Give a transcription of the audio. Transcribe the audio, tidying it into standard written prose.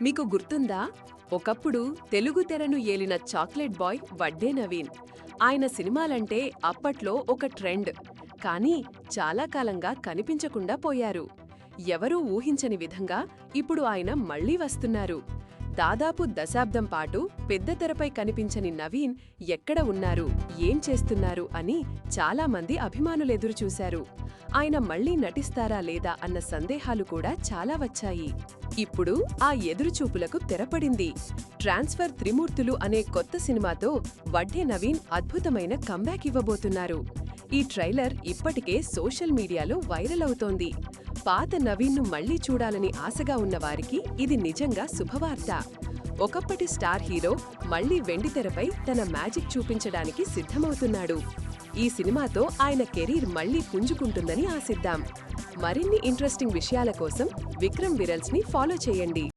మీకు గుర్తుందా? ఒకప్పుడు తెలుగు తెరను ఏలిన చాక్లెట్ బాయ్ వడ్డే నవీన్. ఆయన సినిమాలంటే అప్పట్లో ఒక ట్రెండ్. కానీ చాలా కాలంగా కనిపించకుండా పోయారు. ఎవరూ ఊహించని విధంగా ఇప్పుడు ఆయన మళ్లీ వస్తున్నారు. దాదాపు దశాబ్దం పాటు పెద్ద తెరపై కనిపించని నవీన్ ఎక్కడ ఉన్నారు, ఏం చేస్తున్నారు అని చాలామంది అభిమానులెదురుచూశారు. ఆయన మళ్లీ నటిస్తారా లేదా అన్న సందేహాలు కూడా చాలా వచ్చాయి. ఇప్పుడు ఆ ఎదురుచూపులకు తెరపడింది. ట్రాన్స్ఫర్ త్రిమూర్తులు అనే కొత్త సినిమాతో వడ్డే నవీన్ అద్భుతమైన కంబ్యాక్ ఇవ్వబోతున్నారు. ఈ ట్రైలర్ ఇప్పటికే సోషల్ మీడియాలో వైరల్ అవుతోంది. పాత నవీన్ను మళ్లీ చూడాలని ఆశగా ఉన్నవారికి ఇది నిజంగా శుభవార్త. ఒకప్పటి స్టార్ హీరో మళ్లీ వెండితెరపై తన మ్యాజిక్ చూపించడానికి సిద్ధమవుతున్నాడు. ఈ సినిమాతో ఆయన కెరీర్ మళ్లీ పుంజుకుంటుందని ఆశిద్దాం. మరిన్ని ఇంట్రెస్టింగ్ విషయాల కోసం విక్రమ్ విరల్స్ని ఫాలో చేయండి.